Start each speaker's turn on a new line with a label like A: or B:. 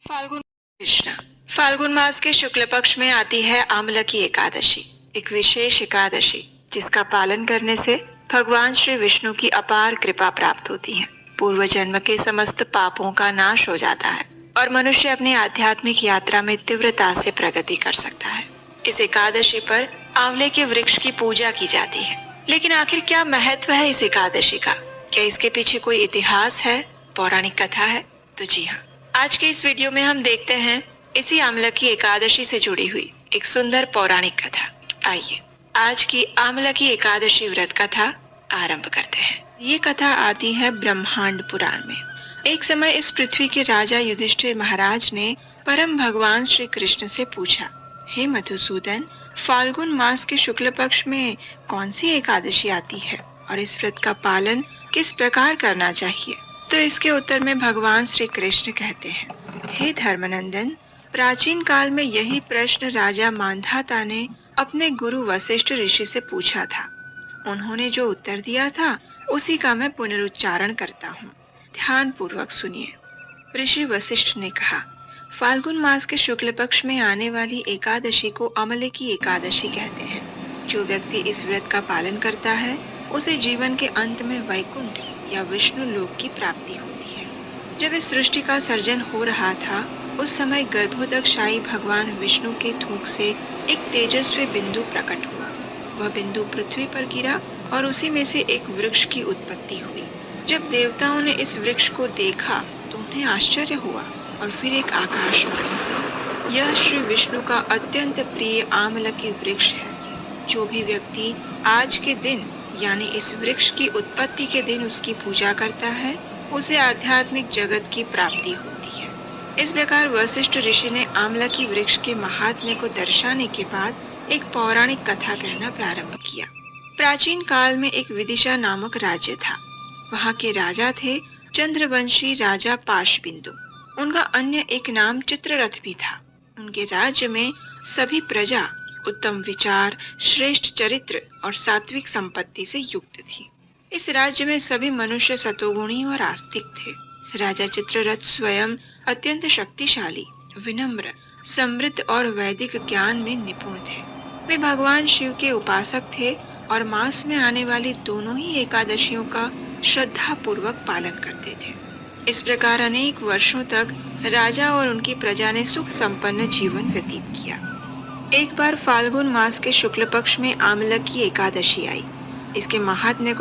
A: फाल्गुन कृष्ण फाल्गुन मास के शुक्ल पक्ष में आती है आमलकी एकादशी, एक विशेष एकादशी जिसका पालन करने से भगवान श्री विष्णु की अपार कृपा प्राप्त होती है। पूर्व जन्म के समस्त पापों का नाश हो जाता है और मनुष्य अपनी आध्यात्मिक यात्रा में तीव्रता से प्रगति कर सकता है। इस एकादशी पर आंवले के वृक्ष की पूजा की जाती है। लेकिन आखिर क्या महत्व है इस एकादशी का? क्या इसके पीछे कोई इतिहास है, पौराणिक कथा है? तो जी हाँ, आज के इस वीडियो में हम देखते हैं इसी आमलकी एकादशी से जुड़ी हुई एक सुंदर पौराणिक कथा। आइए आज की आमलकी एकादशी व्रत कथा आरंभ करते हैं। ये कथा आती है ब्रह्मांड पुराण में। एक समय इस पृथ्वी के राजा युधिष्ठिर महाराज ने परम भगवान श्री कृष्ण से पूछा, हे मधुसूदन, फाल्गुन मास के शुक्ल पक्ष में कौन सी एकादशी आती है और इस व्रत का पालन किस प्रकार करना चाहिए? तो इसके उत्तर में भगवान श्री कृष्ण कहते हैं, हे धर्मनंदन, प्राचीन काल में यही प्रश्न राजा मांधाता ने अपने गुरु वशिष्ठ ऋषि से पूछा था। उन्होंने जो उत्तर दिया था उसी का मैं पुनरुच्चारण करता हूँ। ध्यान पूर्वक सुनिए। ऋषि वशिष्ठ ने कहा, फाल्गुन मास के शुक्ल पक्ष में आने वाली एकादशी को अमलकी एकादशी कहते हैं। जो व्यक्ति इस व्रत का पालन करता है उसे जीवन के अंत में वैकुंठ या विष्णु लोक की प्राप्ति होती है। जब इस सृष्टि का सर्जन हो रहा था उस समय गर्भोदकशाही भगवान विष्णु के थूक से एक तेजस्वी बिंदु प्रकट हुआ। वह बिंदु पृथ्वी पर गिरा और उसी में से एक वृक्ष की उत्पत्ति हुई। जब देवताओं ने इस वृक्ष को देखा तो उन्हें आश्चर्य हुआ और फिर एक आकाशवाणी हुई, यह श्री विष्णु का अत्यंत प्रिय आमलकी वृक्ष है। जो भी व्यक्ति आज के दिन यानी इस वृक्ष की उत्पत्ति के दिन उसकी पूजा करता है उसे आध्यात्मिक जगत की प्राप्ति होती है। इस प्रकार वशिष्ठ ऋषि ने आमलकी वृक्ष के महात्म्य को दर्शाने के बाद एक पौराणिक कथा कहना प्रारंभ किया। प्राचीन काल में एक विदिशा नामक राज्य था। वहाँ के राजा थे चंद्रवंशी राजा पाशबिंदु। उनका अन्य एक नाम चित्ररथ भी था। उनके राज्य में सभी प्रजा उत्तम विचार, श्रेष्ठ चरित्र और सात्विक संपत्ति से युक्त थी। इस राज्य में सभी मनुष्य सतोगुणी और आस्तिक थे। राजा चित्ररथ स्वयं अत्यंत शक्तिशाली, विनम्र, समृद्ध और वैदिक ज्ञान में निपुण थे। वे भगवान शिव के उपासक थे और मास में आने वाली दोनों ही एकादशियों का श्रद्धा पूर्वक पालन करते थे। इस प्रकार अनेक वर्षों तक राजा और उनकी प्रजा ने सुख संपन्न जीवन व्यतीत किया। एक बार फाल्गुन मास के शुक्ल पक्ष में आमलकी एकादशी आई। इसके महात्म्य को